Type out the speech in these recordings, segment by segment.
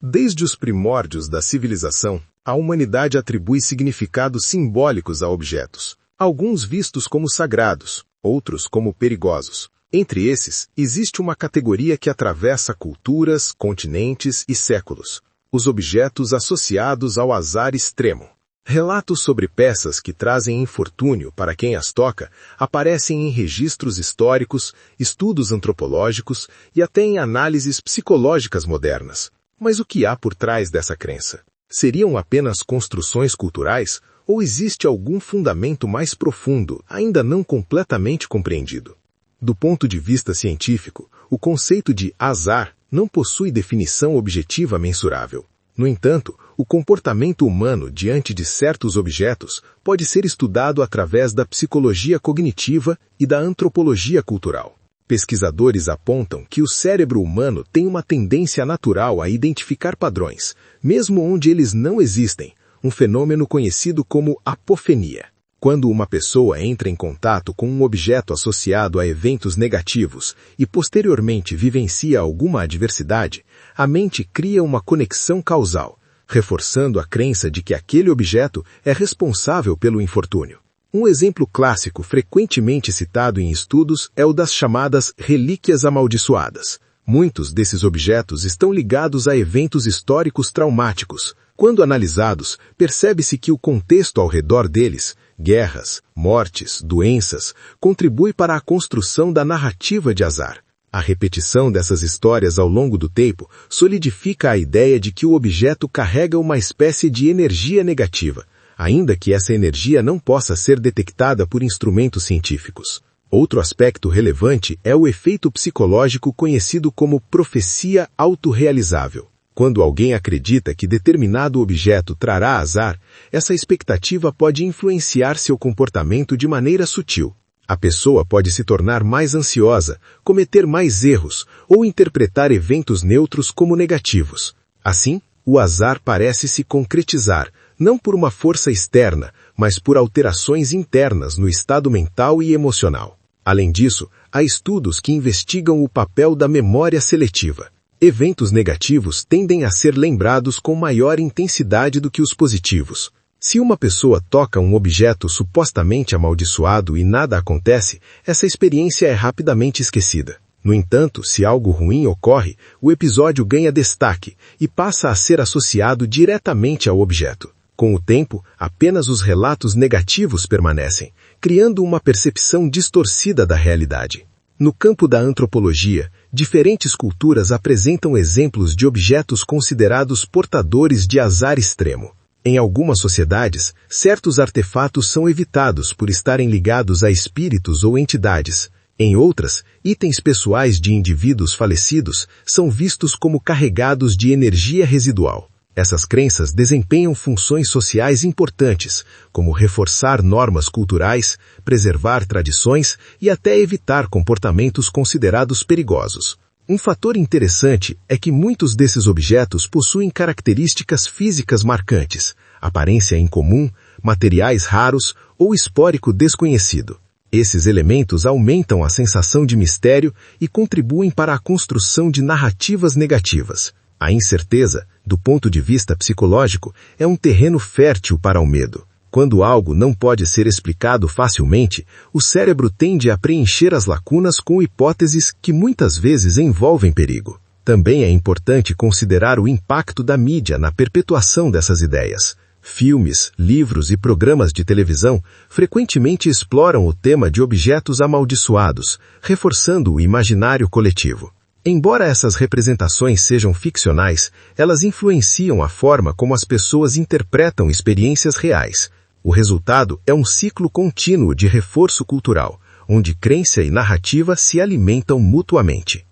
Desde os primórdios da civilização, a humanidade atribui significados simbólicos a objetos, alguns vistos como sagrados, outros como perigosos. Entre esses, existe uma categoria que atravessa culturas, continentes e séculos: os objetos associados ao azar extremo. Relatos sobre peças que trazem infortúnio para quem as toca aparecem em registros históricos, estudos antropológicos e até em análises psicológicas modernas. Mas o que há por trás dessa crença? Seriam apenas construções culturais ou existe algum fundamento mais profundo, ainda não completamente compreendido? Do ponto de vista científico, o conceito de azar não possui definição objetiva mensurável. No entanto, o comportamento humano diante de certos objetos pode ser estudado através da psicologia cognitiva e da antropologia cultural. Pesquisadores apontam que o cérebro humano tem uma tendência natural a identificar padrões, mesmo onde eles não existem, um fenômeno conhecido como apofenia. Quando uma pessoa entra em contato com um objeto associado a eventos negativos e posteriormente vivencia alguma adversidade, a mente cria uma conexão causal, reforçando a crença de que aquele objeto é responsável pelo infortúnio. Um exemplo clássico frequentemente citado em estudos é o das chamadas relíquias amaldiçoadas. Muitos desses objetos estão ligados a eventos históricos traumáticos. Quando analisados, percebe-se que o contexto ao redor deles, guerras, mortes, doenças, contribui para a construção da narrativa de azar. A repetição dessas histórias ao longo do tempo solidifica a ideia de que o objeto carrega uma espécie de energia negativa, ainda que essa energia não possa ser detectada por instrumentos científicos. Outro aspecto relevante é o efeito psicológico conhecido como profecia autorrealizável. Quando alguém acredita que determinado objeto trará azar, essa expectativa pode influenciar seu comportamento de maneira sutil. A pessoa pode se tornar mais ansiosa, cometer mais erros ou interpretar eventos neutros como negativos. Assim, o azar parece se concretizar, não por uma força externa, mas por alterações internas no estado mental e emocional. Além disso, há estudos que investigam o papel da memória seletiva. Eventos negativos tendem a ser lembrados com maior intensidade do que os positivos. Se uma pessoa toca um objeto supostamente amaldiçoado e nada acontece, essa experiência é rapidamente esquecida. No entanto, se algo ruim ocorre, o episódio ganha destaque e passa a ser associado diretamente ao objeto. Com o tempo, apenas os relatos negativos permanecem, criando uma percepção distorcida da realidade. No campo da antropologia, diferentes culturas apresentam exemplos de objetos considerados portadores de azar extremo. Em algumas sociedades, certos artefatos são evitados por estarem ligados a espíritos ou entidades. Em outras, itens pessoais de indivíduos falecidos são vistos como carregados de energia residual. Essas crenças desempenham funções sociais importantes, como reforçar normas culturais, preservar tradições e até evitar comportamentos considerados perigosos. Um fator interessante é que muitos desses objetos possuem características físicas marcantes, aparência incomum, materiais raros ou histórico desconhecido. Esses elementos aumentam a sensação de mistério e contribuem para a construção de narrativas negativas. A incerteza, do ponto de vista psicológico, é um terreno fértil para o medo. Quando algo não pode ser explicado facilmente, o cérebro tende a preencher as lacunas com hipóteses que muitas vezes envolvem perigo. Também é importante considerar o impacto da mídia na perpetuação dessas ideias. Filmes, livros e programas de televisão frequentemente exploram o tema de objetos amaldiçoados, reforçando o imaginário coletivo. Embora essas representações sejam ficcionais, elas influenciam a forma como as pessoas interpretam experiências reais. O resultado é um ciclo contínuo de reforço cultural, onde crença e narrativa se alimentam mutuamente.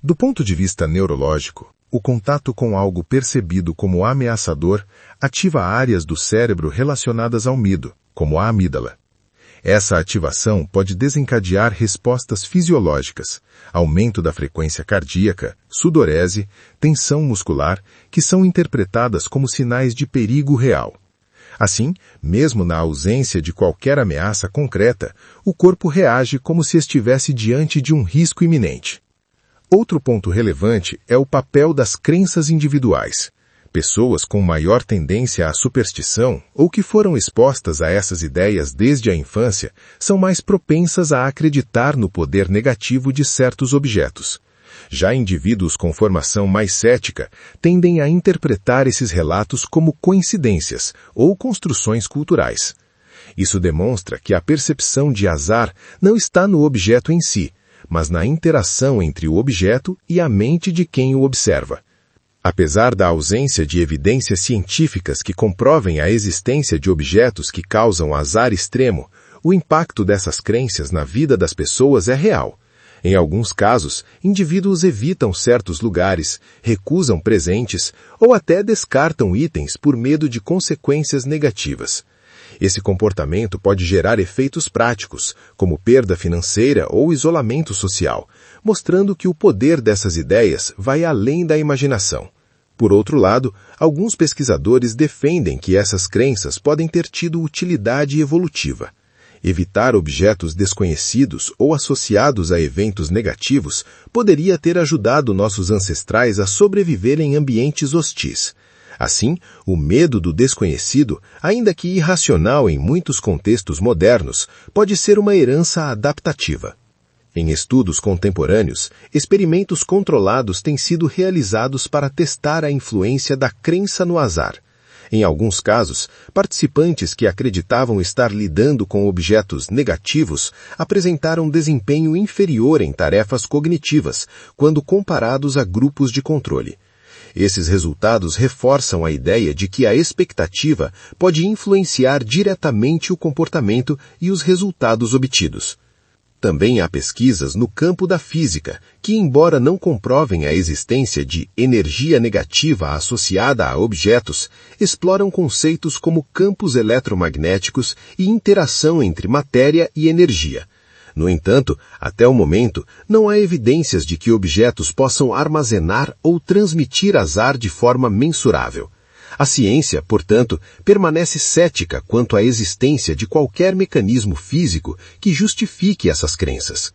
Do ponto de vista neurológico, o contato com algo percebido como ameaçador ativa áreas do cérebro relacionadas ao medo, como a amígdala. Essa ativação pode desencadear respostas fisiológicas, aumento da frequência cardíaca, sudorese, tensão muscular, que são interpretadas como sinais de perigo real. Assim, mesmo na ausência de qualquer ameaça concreta, o corpo reage como se estivesse diante de um risco iminente. Outro ponto relevante é o papel das crenças individuais. Pessoas com maior tendência à superstição ou que foram expostas a essas ideias desde a infância são mais propensas a acreditar no poder negativo de certos objetos. Já indivíduos com formação mais cética tendem a interpretar esses relatos como coincidências ou construções culturais. Isso demonstra que a percepção de azar não está no objeto em si, mas na interação entre o objeto e a mente de quem o observa. Apesar da ausência de evidências científicas que comprovem a existência de objetos que causam azar extremo, o impacto dessas crenças na vida das pessoas é real. Em alguns casos, indivíduos evitam certos lugares, recusam presentes ou até descartam itens por medo de consequências negativas. Esse comportamento pode gerar efeitos práticos, como perda financeira ou isolamento social, mostrando que o poder dessas ideias vai além da imaginação. Por outro lado, alguns pesquisadores defendem que essas crenças podem ter tido utilidade evolutiva. Evitar objetos desconhecidos ou associados a eventos negativos poderia ter ajudado nossos ancestrais a sobreviver em ambientes hostis. Assim, o medo do desconhecido, ainda que irracional em muitos contextos modernos, pode ser uma herança adaptativa. Em estudos contemporâneos, experimentos controlados têm sido realizados para testar a influência da crença no azar. Em alguns casos, participantes que acreditavam estar lidando com objetos negativos apresentaram desempenho inferior em tarefas cognitivas, quando comparados a grupos de controle. Esses resultados reforçam a ideia de que a expectativa pode influenciar diretamente o comportamento e os resultados obtidos. Também há pesquisas no campo da física que, embora não comprovem a existência de energia negativa associada a objetos, exploram conceitos como campos eletromagnéticos e interação entre matéria e energia. No entanto, até o momento, não há evidências de que objetos possam armazenar ou transmitir azar de forma mensurável. A ciência, portanto, permanece cética quanto à existência de qualquer mecanismo físico que justifique essas crenças.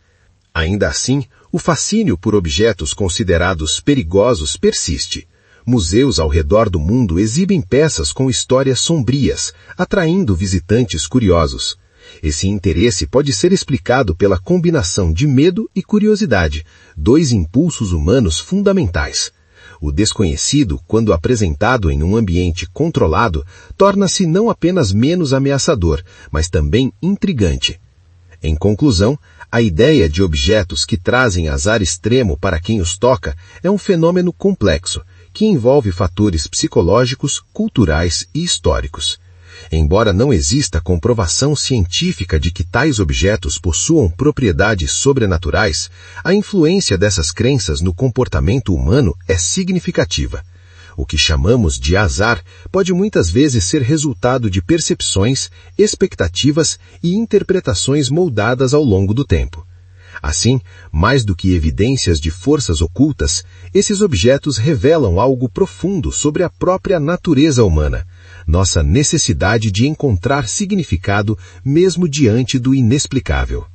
Ainda assim, o fascínio por objetos considerados perigosos persiste. Museus ao redor do mundo exibem peças com histórias sombrias, atraindo visitantes curiosos. Esse interesse pode ser explicado pela combinação de medo e curiosidade, dois impulsos humanos fundamentais. O desconhecido, quando apresentado em um ambiente controlado, torna-se não apenas menos ameaçador, mas também intrigante. Em conclusão, a ideia de objetos que trazem azar extremo para quem os toca é um fenômeno complexo, que envolve fatores psicológicos, culturais e históricos. Embora não exista comprovação científica de que tais objetos possuam propriedades sobrenaturais, a influência dessas crenças no comportamento humano é significativa. O que chamamos de azar pode muitas vezes ser resultado de percepções, expectativas e interpretações moldadas ao longo do tempo. Assim, mais do que evidências de forças ocultas, esses objetos revelam algo profundo sobre a própria natureza humana, nossa necessidade de encontrar significado mesmo diante do inexplicável.